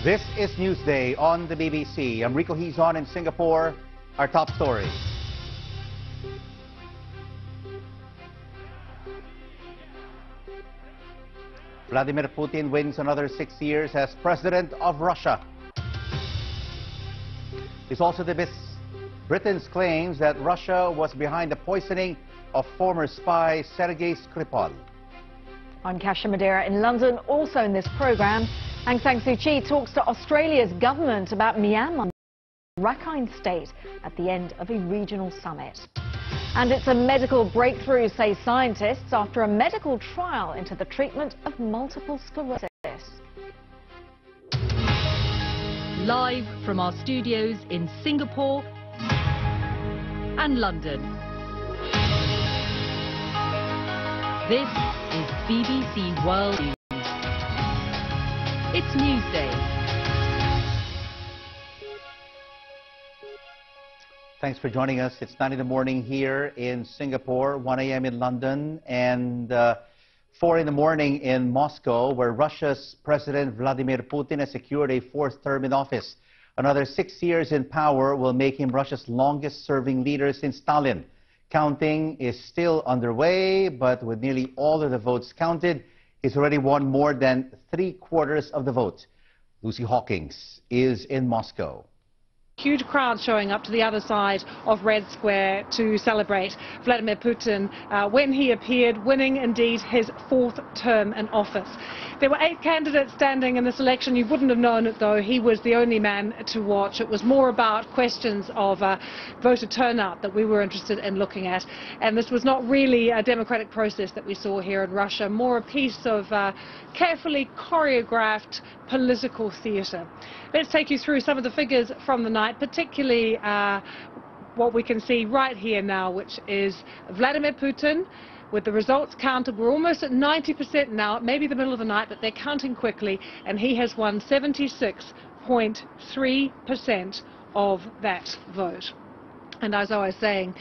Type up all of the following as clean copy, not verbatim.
This is Newsday on the BBC. I'm Rico Hizon in Singapore. Our top stories. Vladimir Putin wins another 6 years as president of Russia. There's also Britain's claims that Russia was behind the poisoning of former spy Sergei Skripal. I'm Kasia Madeira in London. Also in this programme, Aung San Suu Kyi talks to Australia's government about Myanmar, Rakhine State, at the end of a regional summit. And it's a medical breakthrough, say scientists, after a medical trial into the treatment of multiple sclerosis. Live from our studios in Singapore and London. This is BBC World News. It's Newsday. Thanks for joining us. It's 9 in the morning here in Singapore, 1 a.m. in London, and 4 in the morning in Moscow, where Russia's President Vladimir Putin has secured a fourth term in office. Another 6 years in power will make him Russia's longest-serving leader since Stalin. Counting is still underway, but with nearly all of the votes counted, he's already won more than 3/4 of the vote. Lucy Hawkins is in Moscow. Huge crowd showing up to the other side of Red Square to celebrate Vladimir Putin when he appeared, winning indeed his fourth term in office. There were 8 candidates standing in this election. You wouldn't have known it, though. He was the only man to watch. It was more about questions of voter turnout that we were interested in looking at. And this was not really a democratic process that we saw here in Russia, more a piece of carefully choreographed political theatre. Let's take you through some of the figures from the night, particularly what we can see right here now, which is Vladimir Putin. With the results counted, we're almost at 90% now. It may be the middle of the night, but they're counting quickly, and he has won 76.3% of that vote. And as I was saying,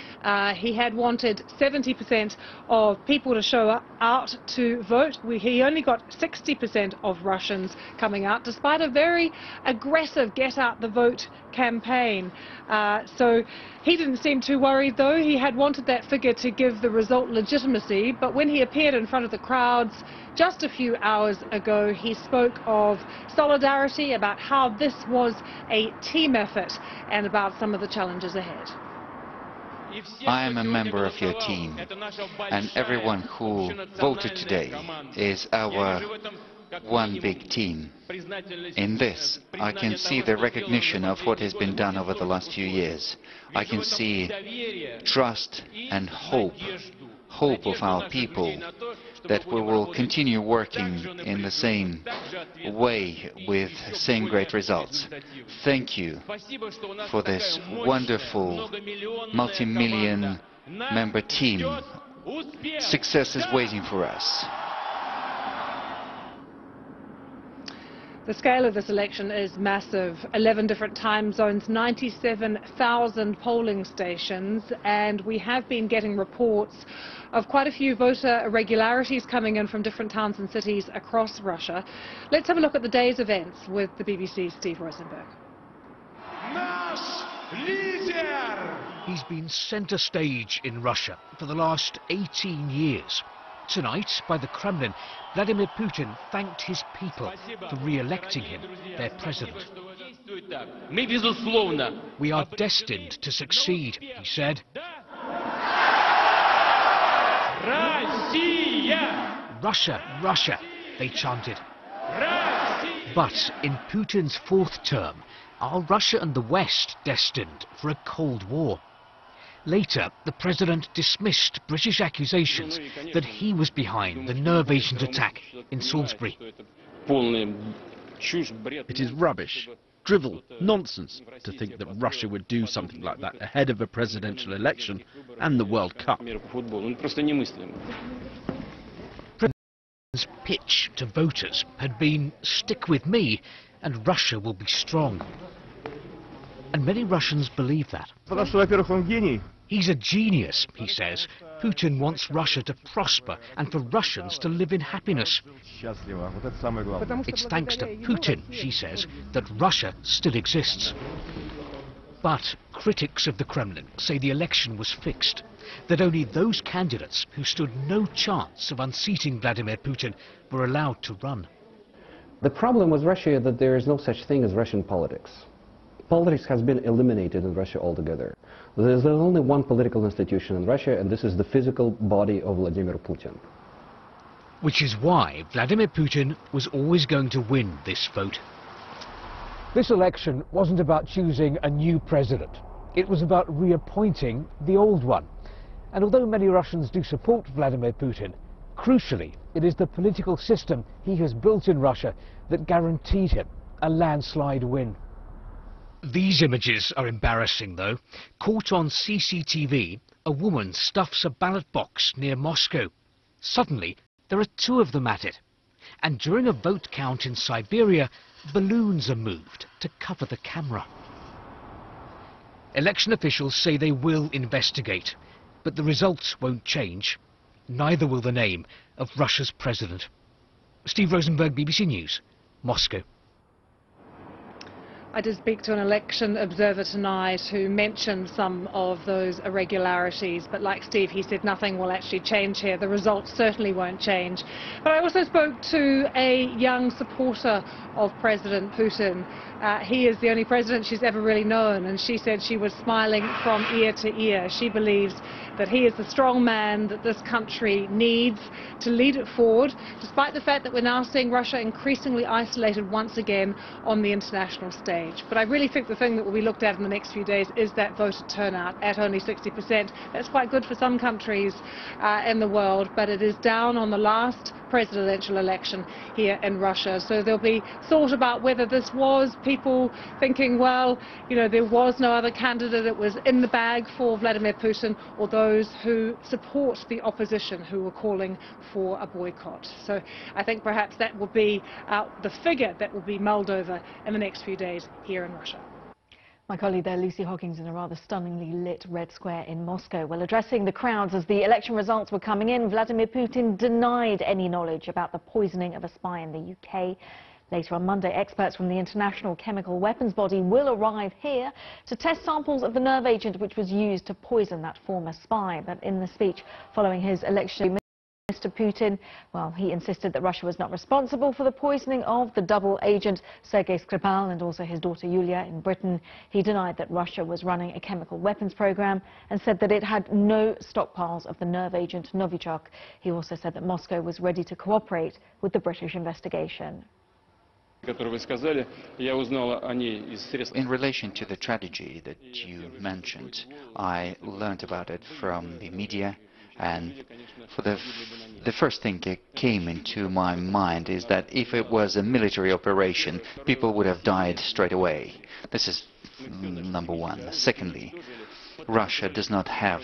he had wanted 70% of people to show out to vote. He only got 60% of Russians coming out, despite a very aggressive get-out-the-vote campaign. So he didn't seem too worried, though. He had wanted that figure to give the result legitimacy. But when he appeared in front of the crowds just a few hours ago, he spoke of solidarity, about how this was a team effort, and about some of the challenges ahead. I am a member of your team, and everyone who voted today is our one big team. In this, I can see the recognition of what has been done over the last few years. I can see trust and hope of our people that we will continue working in the same way with same great results. Thank you for this wonderful multi-million member team. Success is waiting for us. The scale of this election is massive. 11 different time zones, 97,000 polling stations, and we have been getting reports of quite a few voter irregularities coming in from different towns and cities across Russia. Let's have a look at the day's events with the BBC's Steve Rosenberg. He's been centre stage in Russia for the last 18 years. Tonight, by the Kremlin, Vladimir Putin thanked his people for re-electing him, their president. We are destined to succeed, he said. Russia, Russia, they chanted. But in Putin's fourth term, are Russia and the West destined for a Cold War? Later, the president dismissed British accusations that he was behind the nerve agent attack in Salisbury. It is rubbish, drivel, nonsense to think that Russia would do something like that ahead of a presidential election and the World Cup. President's pitch to voters had been, stick with me and Russia will be strong. And many Russians believe that. He's a genius, he says. Putin wants Russia to prosper and for Russians to live in happiness. It's thanks to Putin, she says, that Russia still exists. But critics of the Kremlin say the election was fixed, that only those candidates who stood no chance of unseating Vladimir Putin were allowed to run. The problem with Russia is that there is no such thing as Russian politics. Politics has been eliminated in Russia altogether. There's only one political institution in Russia, and this is the physical body of Vladimir Putin. Which is why Vladimir Putin was always going to win this vote. This election wasn't about choosing a new president. It was about reappointing the old one. And although many Russians do support Vladimir Putin, crucially, it is the political system he has built in Russia that guaranteed him a landslide win. These images are embarrassing, though. Caught on CCTV, a woman stuffs a ballot box near Moscow. Suddenly, there are two of them at it. And during a vote count in Siberia, balloons are moved to cover the camera. Election officials say they will investigate, but the results won't change. Neither will the name of Russia's president. Steve Rosenberg, BBC News, Moscow. I did speak to an election observer tonight who mentioned some of those irregularities, but like Steve, he said nothing will actually change here. The results certainly won't change. But I also spoke to a young supporter of President Putin. He is the only president she's ever really known, and she said she was smiling from ear to ear. She believes that he is the strong man that this country needs to lead it forward, despite the fact that we're now seeing Russia increasingly isolated once again on the international stage. But I really think the thing that will be looked at in the next few days is that voter turnout at only 60%. That's quite good for some countries in the world, but it is down on the last presidential election here in Russia. So there'll be thought about whether this was people thinking, well, you know, there was no other candidate that was in the bag for Vladimir Putin, or those who support the opposition who were calling for a boycott. So I think perhaps that will be the figure that will be mulled over in the next few days here in Russia. My colleague there, Lucy Hoggins, in a rather stunningly lit Red Square in Moscow. Well, addressing the crowds as the election results were coming in, Vladimir Putin denied any knowledge about the poisoning of a spy in the UK. Later on Monday, experts from the International Chemical Weapons Body will arrive here to test samples of the nerve agent which was used to poison that former spy. But in the speech following his election, Mr. Putin, well, he insisted that Russia was not responsible for the poisoning of the double agent Sergei Skripal and also his daughter Yulia in Britain. He denied that Russia was running a chemical weapons program and said that it had no stockpiles of the nerve agent Novichok. He also said that Moscow was ready to cooperate with the British investigation. In relation to the tragedy that you mentioned, I learned about it from the media. And for the first thing that came into my mind is that if it was a military operation, people would have died straight away. This is number one. Secondly, Russia does not have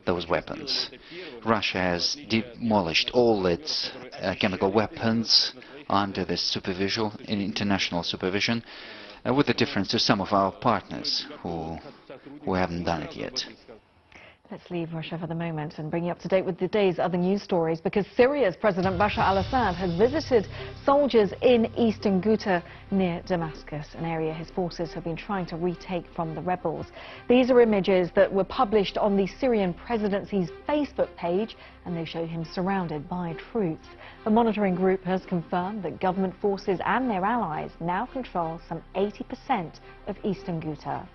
those weapons. Russia has demolished all its chemical weapons under the international supervision, with the difference to some of our partners who haven't done it yet. Let's leave Russia for the moment and bring you up to date with the day's other news stories, because Syria's President Bashar al-Assad has visited soldiers in eastern Ghouta near Damascus, an area his forces have been trying to retake from the rebels. These are images that were published on the Syrian presidency's Facebook page, and they show him surrounded by troops. The monitoring group has confirmed that government forces and their allies now control some 80% of eastern Ghouta.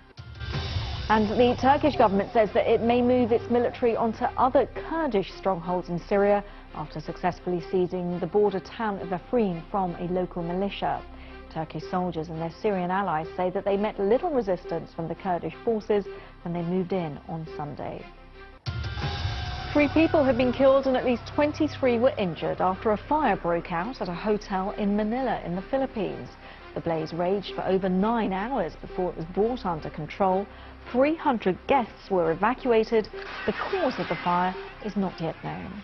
And the Turkish government says that it may move its military onto other Kurdish strongholds in Syria after successfully seizing the border town of Afrin from a local militia. Turkish soldiers and their Syrian allies say that they met little resistance from the Kurdish forces when they moved in on Sunday. 3 people have been killed and at least 23 were injured after a fire broke out at a hotel in Manila in the Philippines. The blaze raged for over 9 hours before it was brought under control. 300 guests were evacuated. The cause of the fire is not yet known.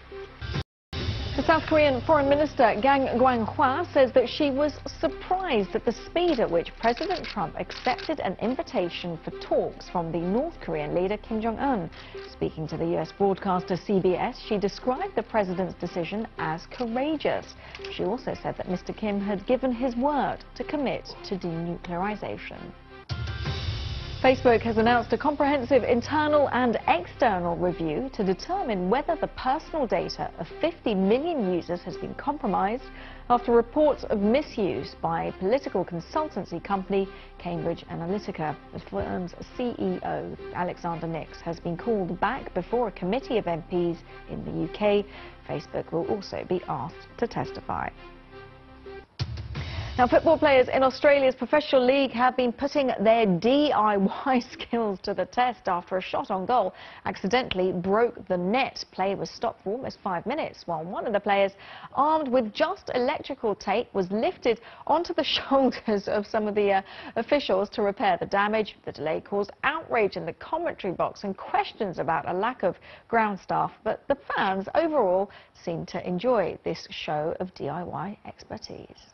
The South Korean Foreign Minister Kang Kwang-hwa says that she was surprised at the speed at which President Trump accepted an invitation for talks from the North Korean leader Kim Jong-un. Speaking to the US broadcaster CBS, she described the president's decision as courageous. She also said that Mr. Kim had given his word to commit to denuclearization. Facebook has announced a comprehensive internal and external review to determine whether the personal data of 50 million users has been compromised after reports of misuse by political consultancy company Cambridge Analytica. The firm's CEO, Alexander Nix, has been called back before a committee of MPs in the UK. Facebook will also be asked to testify. Now, football players in Australia's professional league have been putting their DIY skills to the test after a shot on goal accidentally broke the net. Play was stopped for almost 5 minutes, while one of the players, armed with just electrical tape, was lifted onto the shoulders of some of the officials to repair the damage. The delay caused outrage in the commentary box and questions about a lack of ground staff, but the fans overall seemed to enjoy this show of DIY expertise.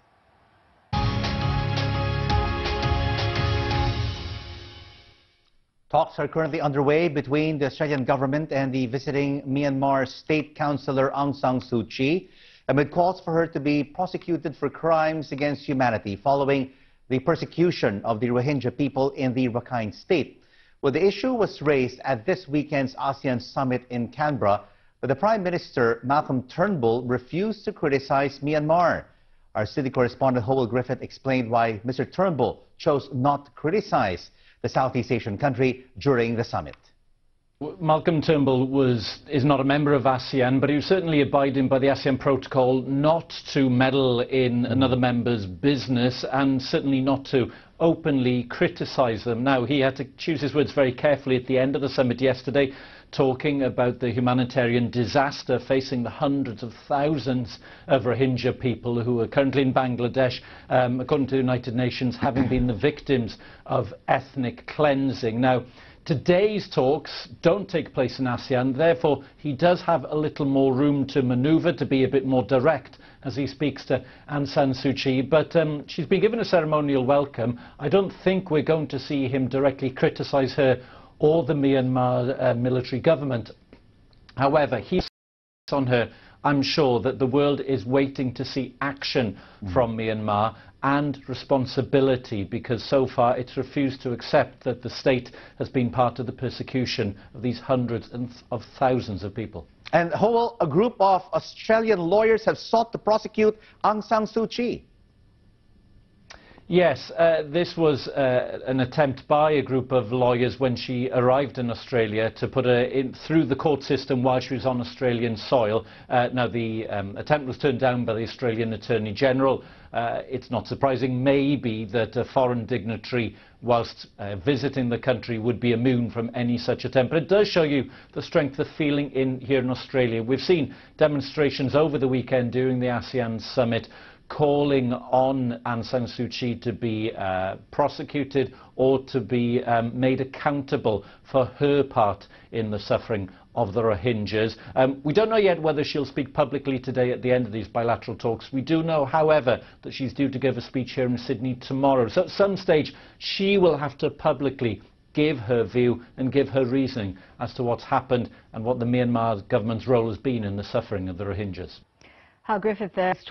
Talks are currently underway between the Australian government and the visiting Myanmar State Councillor Aung San Suu Kyi amid calls for her to be prosecuted for crimes against humanity following the persecution of the Rohingya people in the Rakhine State. Well, the issue was raised at this weekend's ASEAN summit in Canberra, but the Prime Minister, Malcolm Turnbull, refused to criticize Myanmar. Our city correspondent Howell Griffith explained why Mr. Turnbull chose not to criticize the Southeast Asian country during the summit. Malcolm Turnbull is not a member of ASEAN, but he was certainly abiding by the ASEAN protocol not to meddle in another member's business and certainly not to openly criticise them. Now, he had to choose his words very carefully at the end of the summit yesterday, talking about the humanitarian disaster facing the hundreds of thousands of Rohingya people who are currently in Bangladesh, according to the United Nations, having been the victims of ethnic cleansing. Now, today's talks don't take place in ASEAN, therefore he does have a little more room to manoeuvre, to be a bit more direct as he speaks to Aung San Suu Kyi, but she's been given a ceremonial welcome. I don't think we're going to see him directly criticise her or the Myanmar military government. However, he's on her. I'm sure that the world is waiting to see action from Myanmar and responsibility, because so far it's refused to accept that the state has been part of the persecution of these hundreds of thousands of people. And Howell, a group of Australian lawyers have sought to prosecute Aung San Suu Kyi. Yes, this was an attempt by a group of lawyers when she arrived in Australia to put her through the court system while she was on Australian soil. Now, the attempt was turned down by the Australian Attorney General. It's not surprising, maybe, that a foreign dignitary, whilst visiting the country, would be immune from any such attempt. But it does show you the strength of feeling here in Australia. We've seen demonstrations over the weekend during the ASEAN summit calling on Aung San Suu Kyi to be prosecuted or to be made accountable for her part in the suffering of the Rohingyas. We don't know yet whether she'll speak publicly today at the end of these bilateral talks. We do know, however, that she's due to give a speech here in Sydney tomorrow. So at some stage, she will have to publicly give her view and give her reasoning as to what's happened and what the Myanmar government's role has been in the suffering of the Rohingyas. Hal Griffith, there's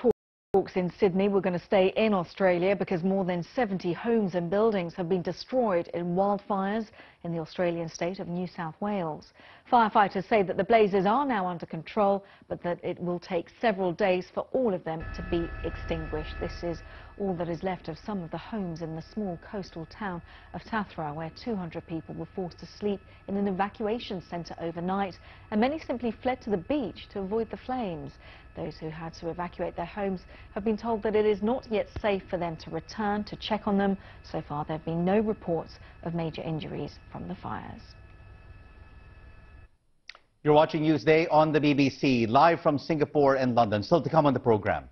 talks in Sydney. We're going to stay in Australia because more than 70 homes and buildings have been destroyed in wildfires in the Australian state of New South Wales. Firefighters say that the blazes are now under control, but that it will take several days for all of them to be extinguished. This is all that is left of some of the homes in the small coastal town of Tathra, where 200 people were forced to sleep in an evacuation centre overnight, and many simply fled to the beach to avoid the flames. Those who had to evacuate their homes have been told that it is not yet safe for them to return to check on them. So far, there have been no reports of major injuries from the fires. You're watching Newsday on the BBC, live from Singapore and London. Still to come on the program.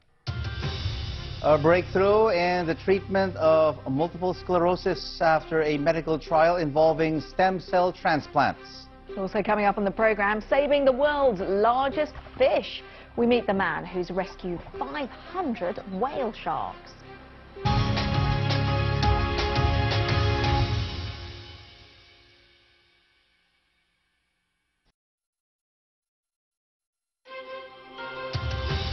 A breakthrough in the treatment of multiple sclerosis after a medical trial involving stem cell transplants. Also coming up on the program, saving the world's largest fish. We meet the man who's rescued 500 whale sharks.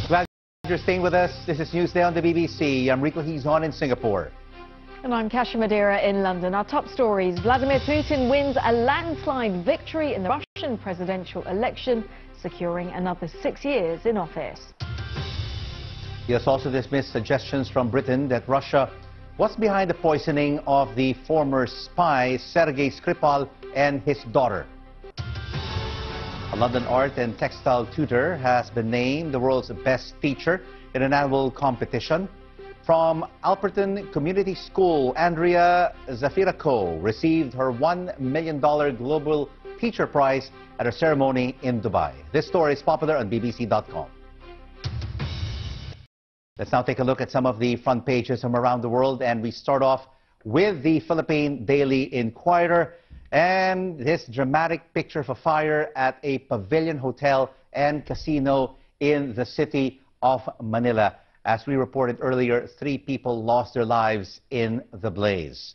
Glad you're staying with us. This is Newsday on the BBC. I'm Rico Hizon in Singapore. And I'm Kasia Madeira in London. Our top stories: Vladimir Putin wins a landslide victory in the Russian presidential election, securing another 6 years in office. He has also dismissed suggestions from Britain that Russia was behind the poisoning of the former spy Sergei Skripal and his daughter. A London art and textile tutor has been named the world's best teacher in an annual competition. From Alperton Community School, Andrea Zafirako received her $1 million Global Teacher Prize at a ceremony in Dubai. This story is popular on BBC.com. Let's now take a look at some of the front pages from around the world, and we start off with the Philippine Daily Inquirer and this dramatic picture of a fire at a Pavilion Hotel and Casino in the city of Manila. As we reported earlier, 3 people lost their lives in the blaze.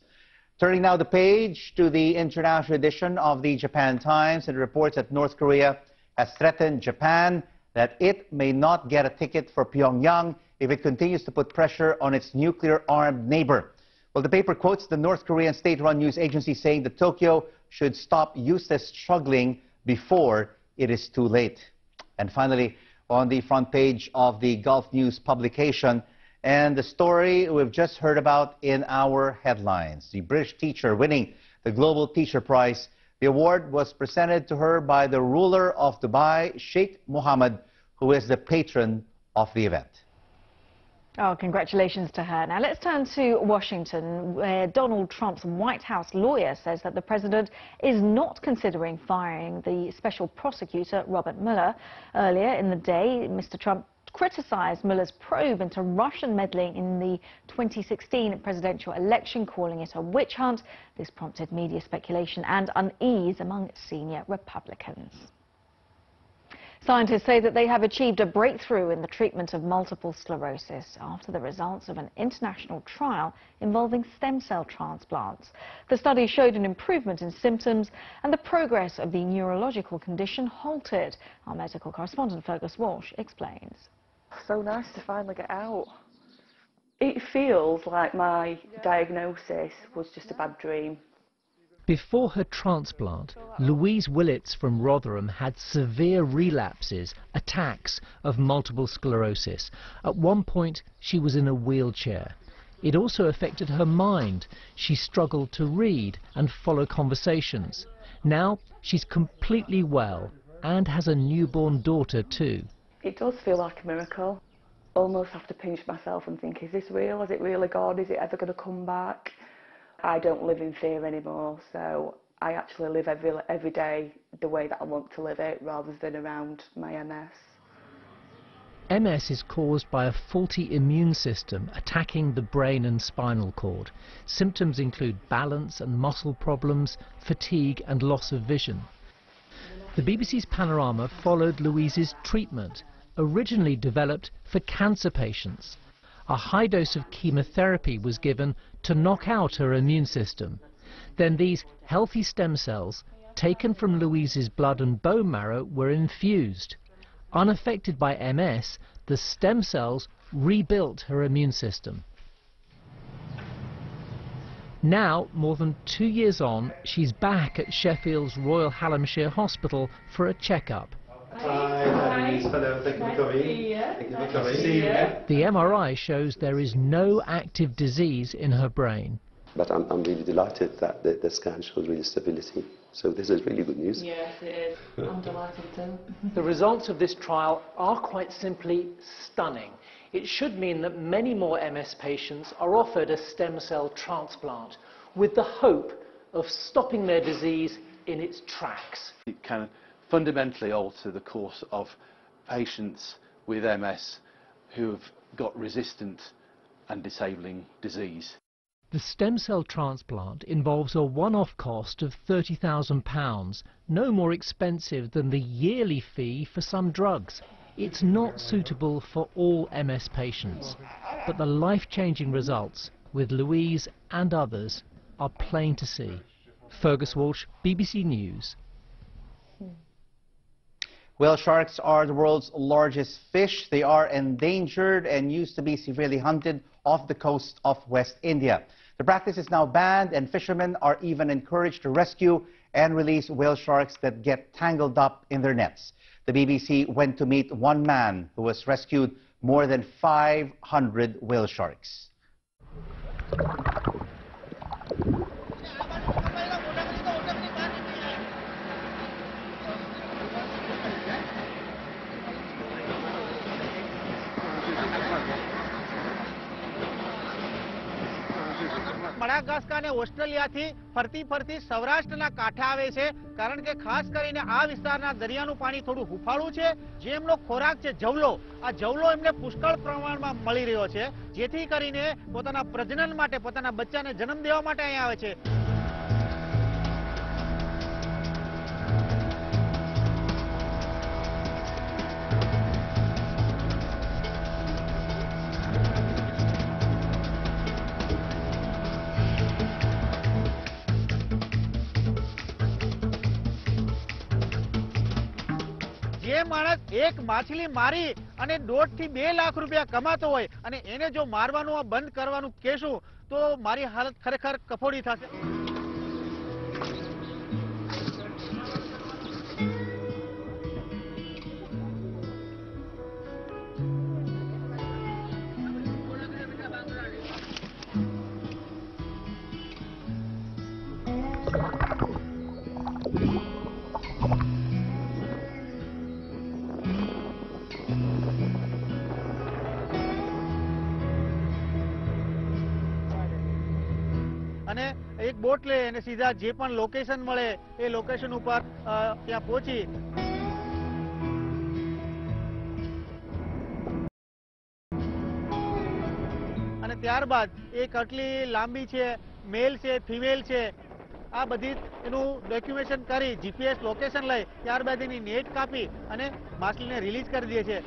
Turning now the page to the international edition of the Japan Times, it reports that North Korea has threatened Japan that it may not get a ticket for Pyongyang if it continues to put pressure on its nuclear-armed neighbor. Well, the paper quotes the North Korean state-run news agency saying that Tokyo should stop useless struggling before it is too late. And finally, on the front page of the Gulf News publication, and the story we've just heard about in our headlines. The British teacher winning the Global Teacher Prize. The award was presented to her by the ruler of Dubai, Sheikh Mohammed, who is the patron of the event. Oh, congratulations to her. Now let's turn to Washington, where Donald Trump's White House lawyer says that the president is not considering firing the special prosecutor, Robert Mueller. Earlier in the day, Mr. Trump criticized Mueller's probe into Russian meddling in the 2016 presidential election, calling it a witch hunt. This prompted media speculation and unease among senior Republicans. Scientists say that they have achieved a breakthrough in the treatment of multiple sclerosis after the results of an international trial involving stem cell transplants. The study showed an improvement in symptoms and the progress of the neurological condition halted. Our medical correspondent Fergus Walsh explains. So nice to finally get out. It feels like my diagnosis was just a bad dream. Before her transplant, Louise Willits from Rotherham had severe relapses, attacks of multiple sclerosis. At one point, she was in a wheelchair. It also affected her mind. She struggled to read and follow conversations. Now, she's completely well and has a newborn daughter too. It does feel like a miracle. Almost have to pinch myself and think, is this real? Is it really gone? Is it ever going to come back? I don't live in fear anymore, so I actually live every day the way that I want to live it, rather than around my MS. MS is caused by a faulty immune system attacking the brain and spinal cord. Symptoms include balance and muscle problems, fatigue and loss of vision. The BBC's Panorama followed Louise's treatment, originally developed for cancer patients. A high dose of chemotherapy was given to knock out her immune system. Then these healthy stem cells, taken from Louise's blood and bone marrow, were infused. Unaffected by MS, the stem cells rebuilt her immune system. Now, more than 2 years on, she's back at Sheffield's Royal Hallamshire Hospital for a checkup. The MRI shows there is no active disease in her brain. But I'm really delighted that the scan shows really stability. So this is really good news. Yes, it is. I'm delighted too. The results of this trial are quite simply stunning. It should mean that many more MS patients are offered a stem cell transplant with the hope of stopping their disease in its tracks. It can fundamentally alter the course of patients with MS who have got resistant and disabling disease. The stem cell transplant involves a one-off cost of £30,000, no more expensive than the yearly fee for some drugs. It's not suitable for all MS patients, but the life-changing results with Louise and others are plain to see. Fergus Walsh, BBC News. Whale sharks are the world's largest fish. They are endangered and used to be severely hunted off the coast of West India. The practice is now banned, and fishermen are even encouraged to rescue and release whale sharks that get tangled up in their nets. The BBC went to meet one man who has rescued more than 500 whale sharks. Madagascar અને ઓસ્ટ્રેલિયાથી ફરતી ફરતી સૌરાષ્ટ્રના કાંઠે આવે છે કારણ કે ખાસ કરીને આ વિસ્તારના દરિયાનું પાણી થોડું હુફાળું છે જે એમનો ખોરાક છે જવલો આ જવલો એમને પુષ્કળ પ્રમાણમાં મળી રહ્યો છે જેથી કરીને પોતાના પ્રજનન માટે પોતાના બચ્ચાને જન્મ દેવા માટે અહીં આવે છે જે માણસ એક માછલી મારી અને 1.5 થી 2 લાખ રૂપિયા કમાતો હોય અને એને જો મારવાનું બંધ કરવાનું કહેશું તો મારી હાલત ખરેખર કફોડી થશે અને એક બોટ લે અને સીધા જે પણ લોકેશન મળે એ લોકેશન ઉપર ત્યાં પહોંચી અને ત્યારબાદ એક આટલી લાંબી છે મેલ છે ફિમેલ છે આ બધી એનું ડોક્યુમેન્ટેશન કરી જીપીએસ લોકેશન લઈ ત્યારબાદ એની નેટ કાપી અને માછલીને રિલીઝ કરી દે છે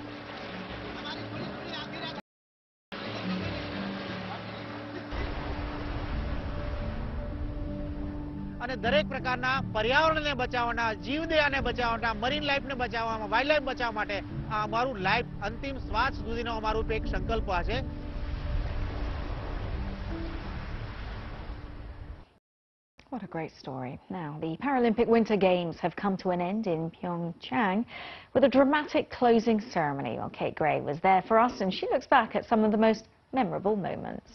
અને દરેક પ્રકારના પર્યાવરણને બચાવવાના જીવદયાને બચાવવાના મરીન લાઈફને બચાવવામાં વાઇલ્ડ લાઈફ બચાવવા માટે આ અમારું લાઈફ અંતિમ શ્વાસ સુધીનો અમારું એક સંકલ્પ છે What a great story. Now, the Paralympic Winter Games have come to an end in Pyeongchang with a dramatic closing ceremony. Well, Kate Gray was there for us and she looks back at some of the most memorable moments.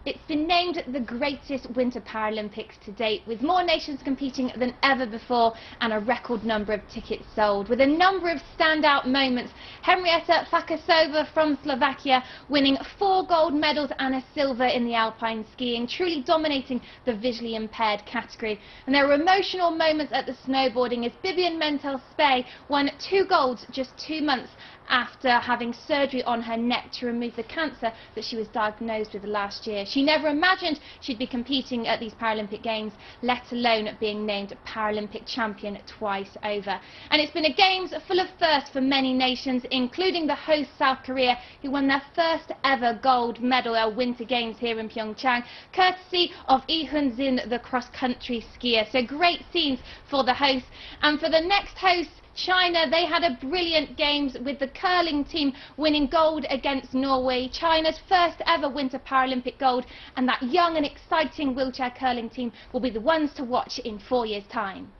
It's been named the greatest Winter Paralympics to date, with more nations competing than ever before and a record number of tickets sold. With a number of standout moments, Henrietta Fakasova from Slovakia winning 4 gold medals and a silver in the alpine skiing, truly dominating the visually impaired category. And there were emotional moments at the snowboarding as Bibian Mentel-Spey won 2 golds just 2 months after having surgery on her neck to remove the cancer that she was diagnosed with last year. She never imagined she'd be competing at these Paralympic Games, let alone being named Paralympic champion twice over. And it's been a Games full of firsts for many nations, including the host South Korea, who won their first ever gold medal at Winter Games here in Pyeongchang, courtesy of Lee Hun-jin, the cross-country skier. So great scenes for the hosts. And for the next host, China, they had a brilliant Games with the curling team winning gold against Norway, China's first ever Winter Paralympic gold, and that young and exciting wheelchair curling team will be the ones to watch in 4 years' time.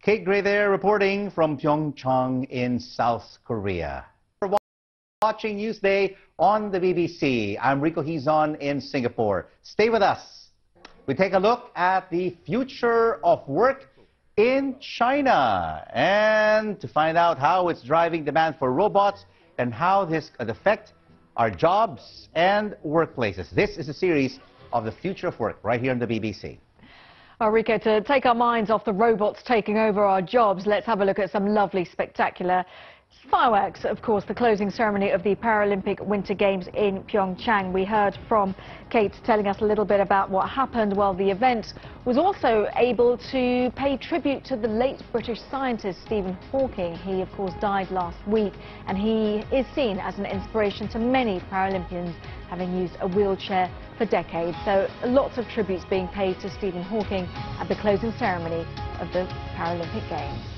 Kate Gray there reporting from Pyeongchang in South Korea. We're watching Newsday on the BBC. I'm Rico Hizon in Singapore. Stay with us. We take a look at the future of work in China and to find out how it's driving demand for robots and how this could affect our jobs and workplaces. This is a series of the future of work right here on the BBC. Rico, to take our minds off the robots taking over our jobs, let's have a look at some lovely, spectacular Fireworks, of course, the closing ceremony of the Paralympic Winter Games in Pyeongchang. We heard from Kate telling us a little bit about what happened. Well, the event was also able to pay tribute to the late British scientist Stephen Hawking. He, of course, died last week, and he is seen as an inspiration to many Paralympians, having used a wheelchair for decades. So lots of tributes being paid to Stephen Hawking at the closing ceremony of the Paralympic Games.